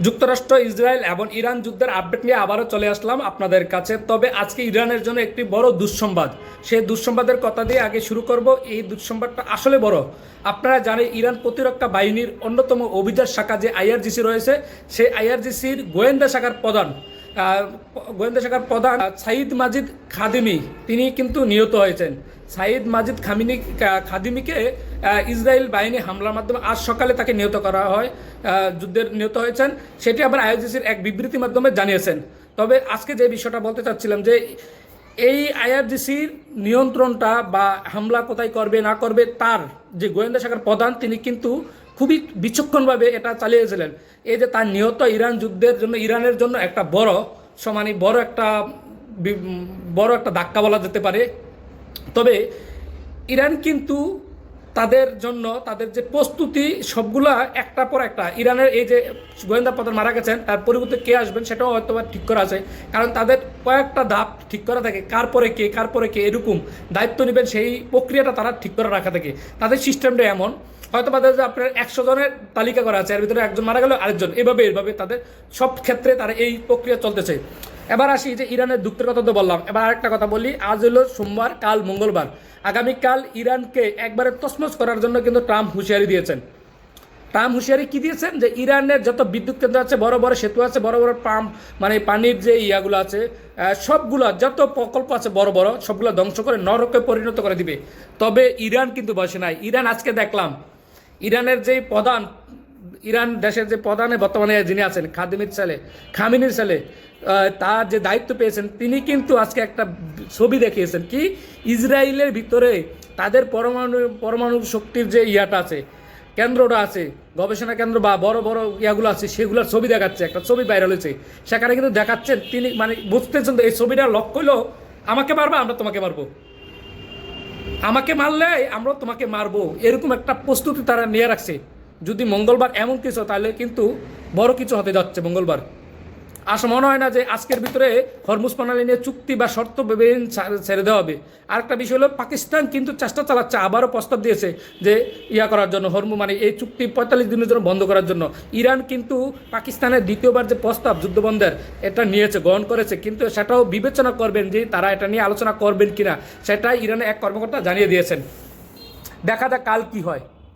যুক্তরাষ্ট্র, ইসরায়েল এবং ইরান যুদ্ধের আপডেট নিয়ে আবারও চলে আসলাম আপনাদের কাছে। তবে আজকে ইরানের জন্য একটি বড় দুঃসংবাদ, সেই দুঃসংবাদের কথা দিয়ে আগে শুরু করব। এই দুঃসংবাদটা আসলে বড়। আপনারা জানেন ইরান প্রতিরক্ষা বাহিনীর অন্যতম অভিজাত শাখা যে আইআরজিসি রয়েছে, সেই আইআরজিসির গোয়েন্দা শাখার প্রধান সাইদ মাজিদ খাদিমি তিনি কিন্তু নিহত হয়েছেন। সাইদ মাজিদ খাদিমিকে ইসরায়েল বাহিনী হামলার মাধ্যমে আজ সকালে তাকে নিহত করা হয়, যুদ্ধের নিহত হয়েছেন। সেটি আবার আইআরজিসির এক বিবৃতির মাধ্যমে জানিয়েছেন। তবে আজকে যে বিষয়টা বলতে চাচ্ছিলাম যে এই আইআরজিসির নিয়ন্ত্রণটা বা হামলা কোথায় করবে না করবে তার যে গোয়েন্দা শাখার প্রধান তিনি কিন্তু খুবই বিচক্ষণভাবে এটা চালিয়েছিলেন। এই যে তার নিহত ইরান যুদ্ধের জন্য ইরানের জন্য একটা বড় একটা ধাক্কা বলা যেতে পারে। তবে ইরান কিন্তু তাদের জন্য তাদের যে প্রস্তুতি সবগুলা একটা পর একটা, ইরানের এই যে গোয়েন্দা প্রধান মারা গেছেন তার পরিবর্তে কে আসবেন সেটাও হয়তো ঠিক করা আছে, কারণ তাদের কয়েকটা ধাপ ঠিক করা থাকে, কার পরে কে এরকম দায়িত্ব নেবেন সেই প্রক্রিয়াটা তারা ঠিক করে রাখা থাকে। তাদের সিস্টেমটা এমন, হয়তো তাদের যে আপনার 100 জনের তালিকা করা আছে, এর ভিতরে একজন মারা গেল আরেকজন, এভাবে তাদের সব ক্ষেত্রে তারা এই প্রক্রিয়া চলতেছে। এবার আসি যে ইরানের দুঃখের কথা তো বললাম, এবার আরেকটা কথা বলি। আজ হলো সোমবার, কাল মঙ্গলবার, আগামীকাল ইরানকে একবারে তছনছ করার জন্য কিন্তু ট্রাম্প হুঁশিয়ারি দিয়েছেন। ট্রাম্প হুঁশিয়ারি কি দিয়েছেন যে ইরানের যত বিদ্যুৎ কেন্দ্র আছে, বড় বড় সেতু আছে, বড় বড় পাম্প মানে পানির যে ইয়াগুলো আছে, সবগুলো যত প্রকল্প আছে বড় বড় সবগুলো ধ্বংস করে নরকে পরিণত করে দিবে। তবে ইরান কিন্তু বসে নাই। ইরান আজকে দেখলাম ইরানের যে ইরান দেশের যে প্রধানে বর্তমানে যিনি আছেন খামিনির ছেলে তার যে দায়িত্ব পেয়েছেন তিনি কিন্তু আজকে একটা ছবি দেখিয়েছেন কি ইসরায়েলের ভিতরে তাদের পরমাণু শক্তির যে ইয়াটা আছে, কেন্দ্রটা আছে, গবেষণা কেন্দ্র বা বড় বড় ইয়াগুলো আছে, সেগুলোর ছবি দেখাচ্ছে। একটা ছবি ভাইরাল হয়েছে, সেখানে কিন্তু দেখাচ্ছেন তিনি মানে বুঝতেছেন এই ছবিটার লক্ষ্য হলো আমাকে মারবা আমরা তোমাকে মারবো, আমাকে মারলে আমরা তোমাকে মারবো, এরকম একটা প্রস্তুতি তারা নিয়ে রাখছে। যদি মঙ্গলবার এমন কিছু, তাহলে কিন্তু বড় কিছু হতে যাচ্ছে মঙ্গলবার। মনে হয় না যে আজকের ভিতরে হরমুজ প্রণালী নিয়ে চুক্তি বা শর্ত ছেড়ে দেওয়া হবে। আরেকটা বিষয় হলো পাকিস্তান কিন্তু চেষ্টা চালাচ্ছে, আবারও প্রস্তাব দিয়েছে যে করার জন্য মানে এই চুক্তি 45 দিনের জন্য বন্ধ করার জন্য। ইরান কিন্তু পাকিস্তানের দ্বিতীয়বার যে প্রস্তাব যুদ্ধবন্ধের এটা গ্রহণ করেছে, কিন্তু সেটাও বিবেচনা করবেন যে তারা এটা নিয়ে আলোচনা করবেন কিনা, সেটাই ইরানের এক কর্মকর্তা জানিয়ে দিয়েছেন। দেখা যাক কাল কি হয়।